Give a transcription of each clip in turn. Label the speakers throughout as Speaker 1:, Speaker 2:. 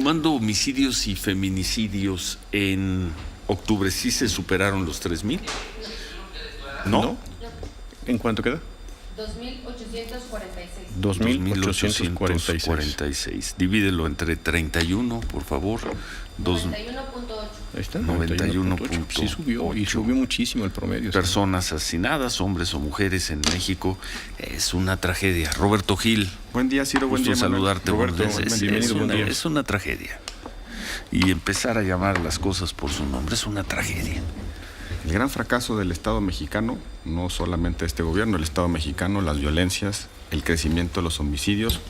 Speaker 1: Sumando homicidios y feminicidios en octubre, ¿sí se superaron los 3,000? ¿No?
Speaker 2: ¿En cuánto queda?
Speaker 3: 2,846.
Speaker 1: 2,846. Divídelo entre 31, por favor.
Speaker 3: 91.8.
Speaker 2: Ahí está.
Speaker 1: 91.8.
Speaker 2: Sí subió, y subió muchísimo el promedio.
Speaker 1: Personas asesinadas, hombres o mujeres en México. Es una tragedia. Roberto Gil.
Speaker 4: Buen día, Ciro. Buen
Speaker 1: Gusto
Speaker 4: día, Manuel.
Speaker 1: saludarte.
Speaker 2: Roberto, bienvenido, buen día.
Speaker 1: Es una tragedia. Y empezar a llamar las cosas por su nombre es una tragedia.
Speaker 4: El gran fracaso del Estado mexicano, no solamente este gobierno, el Estado mexicano, las violencias, el crecimiento de los homicidios,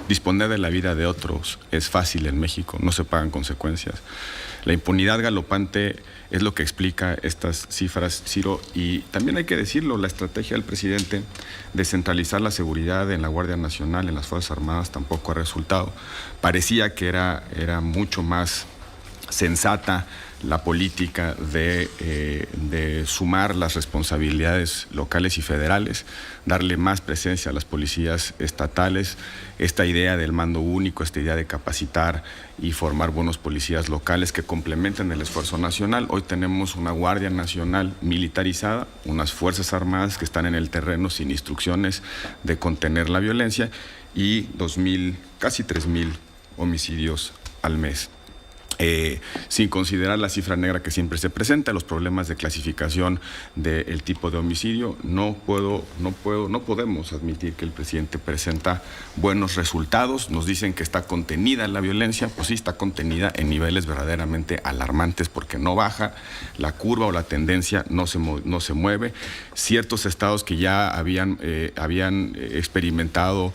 Speaker 4: disponer de la vida de otros es fácil en México, no se pagan consecuencias. La impunidad galopante es lo que explica estas cifras, Ciro, y también hay que decirlo, la estrategia del presidente de centralizar la seguridad en la Guardia Nacional, en las Fuerzas Armadas, tampoco ha resultado. Parecía que era mucho más sensata la política de sumar las responsabilidades locales y federales, darle más presencia a las policías estatales, esta idea del mando único, esta idea de capacitar y formar buenos policías locales que complementen el esfuerzo nacional. Hoy tenemos una Guardia Nacional militarizada, unas Fuerzas Armadas que están en el terreno sin instrucciones de contener la violencia y casi 3,000 homicidios al mes. Sin considerar la cifra negra que siempre se presenta, los problemas de clasificación del tipo de homicidio, no podemos admitir que el presidente presenta buenos resultados. Nos dicen que está contenida la violencia, pues sí está contenida en niveles verdaderamente alarmantes porque no baja, la curva o la tendencia no se mueve. Ciertos estados que ya habían experimentado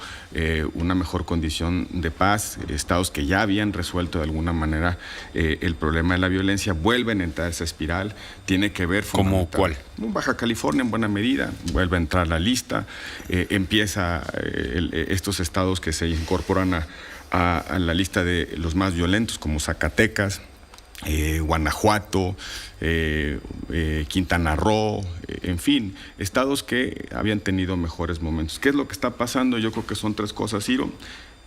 Speaker 4: una mejor condición de paz, estados que ya habían resuelto de alguna manera el problema de la violencia, vuelven a entrar a esa espiral. Tiene que ver...
Speaker 1: ¿Cómo cuál?
Speaker 4: Baja California en buena medida, vuelve a entrar a la lista, empieza estos estados que se incorporan a la lista de los más violentos, como Zacatecas, Guanajuato, Quintana Roo, en fin, estados que habían tenido mejores momentos. ¿Qué es lo que está pasando? Yo creo que son tres cosas, Ciro.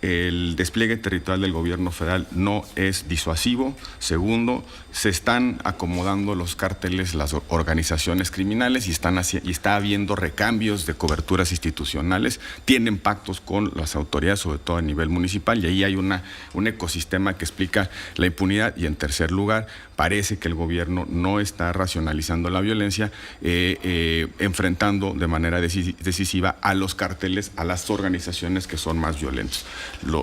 Speaker 4: El despliegue territorial del gobierno federal no es disuasivo. Segundo, se están acomodando los cárteles, las organizaciones criminales y está habiendo recambios de coberturas institucionales. Tienen pactos con las autoridades, sobre todo a nivel municipal, y ahí hay un ecosistema que explica la impunidad. Y en tercer lugar, parece que el gobierno no está racionalizando la violencia, enfrentando de manera decisiva a los cárteles, a las organizaciones que son más violentas.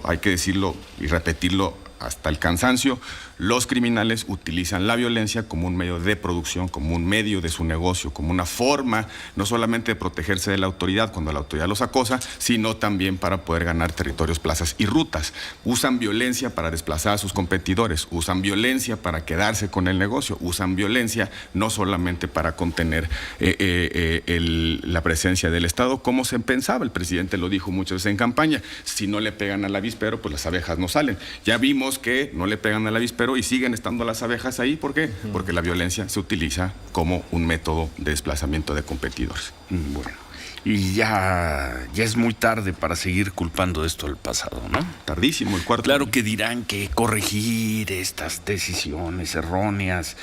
Speaker 4: Hay que decirlo y repetirlo hasta el cansancio, los criminales utilizan la violencia como un medio de producción, como un medio de su negocio, como una forma no solamente de protegerse de la autoridad cuando la autoridad los acosa, sino también para poder ganar territorios, plazas y rutas. Usan violencia para desplazar a sus competidores, usan violencia para quedarse con el negocio, usan violencia no solamente para contener la presencia del Estado, como se pensaba. El presidente lo dijo muchas veces en campaña: si no le pegan al avispero, pues las abejas no salen. Ya vimos que no le pegan al avispero y siguen estando las abejas ahí. ¿Por qué? Porque la violencia se utiliza como un método de desplazamiento de competidores.
Speaker 1: Bueno, y ya es muy tarde para seguir culpando esto al pasado, ¿no?
Speaker 4: Tardísimo, el cuarto.
Speaker 1: Claro que dirán que corregir estas decisiones erróneas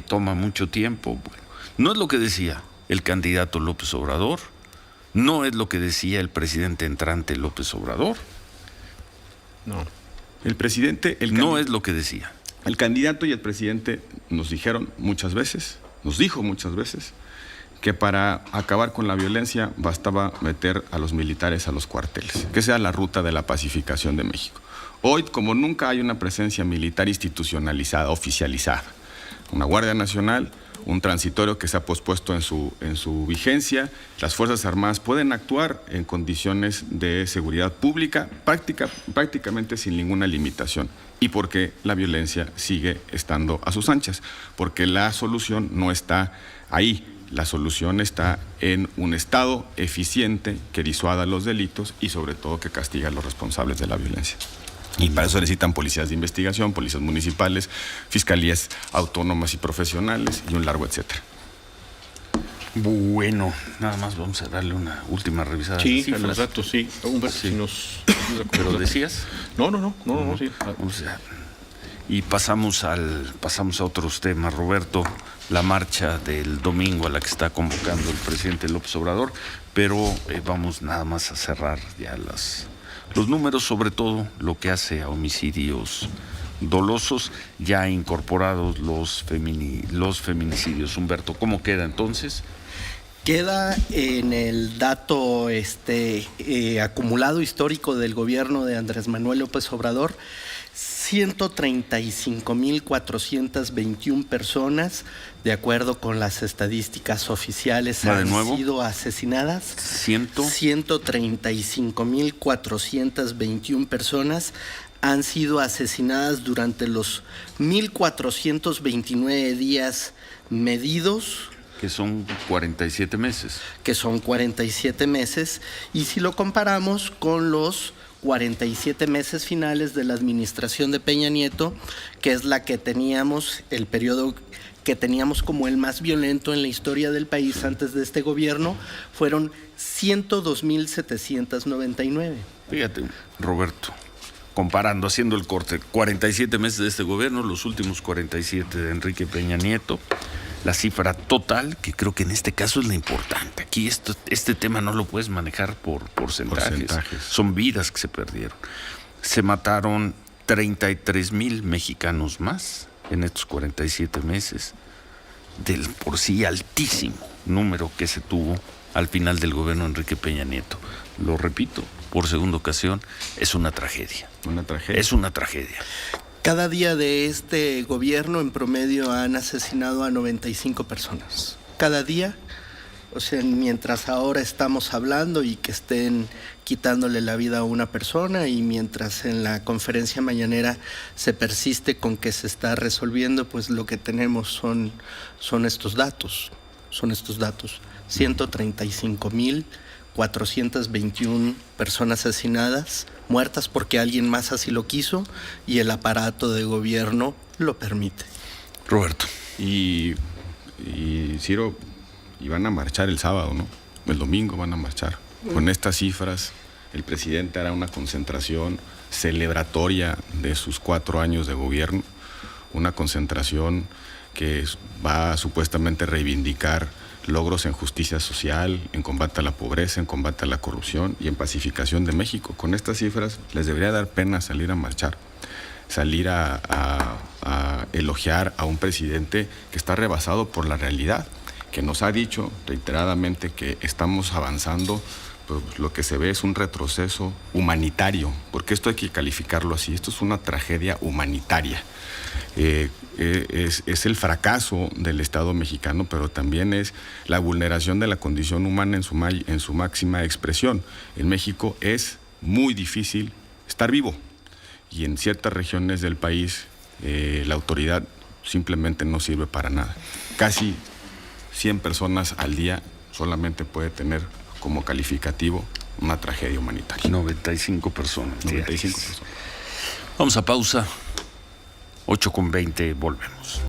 Speaker 1: toma mucho tiempo. Bueno, no es lo que decía el candidato López Obrador, no es lo que decía el presidente entrante López Obrador.
Speaker 4: No. El presidente...
Speaker 1: No es lo que decía.
Speaker 4: El candidato y el presidente nos dijo muchas veces, que para acabar con la violencia bastaba meter a los militares a los cuarteles, que sea la ruta de la pacificación de México. Hoy, como nunca, hay una presencia militar institucionalizada, oficializada. Una Guardia Nacional, un transitorio que se ha pospuesto en su vigencia. Las Fuerzas Armadas pueden actuar en condiciones de seguridad pública prácticamente sin ninguna limitación. ¿Y por qué la violencia sigue estando a sus anchas? Porque la solución no está ahí. La solución está en un Estado eficiente que disuada los delitos y sobre todo que castiga a los responsables de la violencia. Y para eso necesitan policías de investigación, policías municipales, fiscalías autónomas y profesionales y un largo etcétera.
Speaker 1: Bueno, nada más vamos a darle una última revisada.
Speaker 2: Sí, a los datos, sí. Humberto,
Speaker 1: Sí.
Speaker 2: si nos...
Speaker 1: ¿Pero decías?
Speaker 2: No, sí.
Speaker 1: O sea, y pasamos a otros temas, Roberto, la marcha del domingo a la que está convocando el presidente López Obrador, pero vamos nada más a cerrar ya los números, sobre todo lo que hace a homicidios dolosos, ya incorporados los feminicidios. Humberto, ¿cómo queda entonces?
Speaker 5: Queda en el dato acumulado histórico del gobierno de Andrés Manuel López Obrador, 135,421 personas, de acuerdo con las estadísticas oficiales, han sido asesinadas. 135,421 personas han sido asesinadas durante los 1,429 días medidos,
Speaker 1: Que son 47 meses.
Speaker 5: Y si lo comparamos con los 47 meses finales de la administración de Peña Nieto, que es la que teníamos, el periodo que teníamos como el más violento en la historia del país antes de este gobierno, fueron 102,799.
Speaker 1: Fíjate, Roberto, comparando, haciendo el corte, 47 meses de este gobierno, los últimos 47 de Enrique Peña Nieto, la cifra total, que creo que en este caso es la importante. Aquí este tema no lo puedes manejar por porcentajes. Son vidas que se perdieron. Se mataron 33,000 mexicanos más en estos 47 meses, del por sí altísimo número que se tuvo al final del gobierno de Enrique Peña Nieto. Lo repito, por segunda ocasión, es una tragedia. Es una tragedia.
Speaker 5: Cada día de este gobierno en promedio han asesinado a 95 personas. Cada día, o sea, mientras ahora estamos hablando y que estén quitándole la vida a una persona, y mientras en la conferencia mañanera se persiste con que se está resolviendo, pues lo que tenemos son estos datos. 135,421 personas asesinadas, muertas porque alguien más así lo quiso y el aparato de gobierno lo permite.
Speaker 1: Roberto.
Speaker 4: Y Ciro, y van a marchar el sábado, ¿no? El domingo van a marchar. Con estas cifras, el presidente hará una concentración celebratoria de sus 4 años de gobierno, una concentración que va a supuestamente reivindicar logros en justicia social, en combate a la pobreza, en combate a la corrupción y en pacificación de México. Con estas cifras les debería dar pena salir a marchar, salir a elogiar a un presidente que está rebasado por la realidad, que nos ha dicho reiteradamente que estamos avanzando, pues lo que se ve es un retroceso humanitario, porque esto hay que calificarlo así, esto es una tragedia humanitaria. Es el fracaso del Estado mexicano, pero también es la vulneración de la condición humana en su máxima expresión. En México es muy difícil estar vivo, y en ciertas regiones del país la autoridad simplemente no sirve para nada. Casi 100 personas al día solamente puede tener como calificativo una tragedia humanitaria.
Speaker 1: 95 personas.
Speaker 4: 95 personas.
Speaker 1: Vamos a pausa. 8:20, volvemos.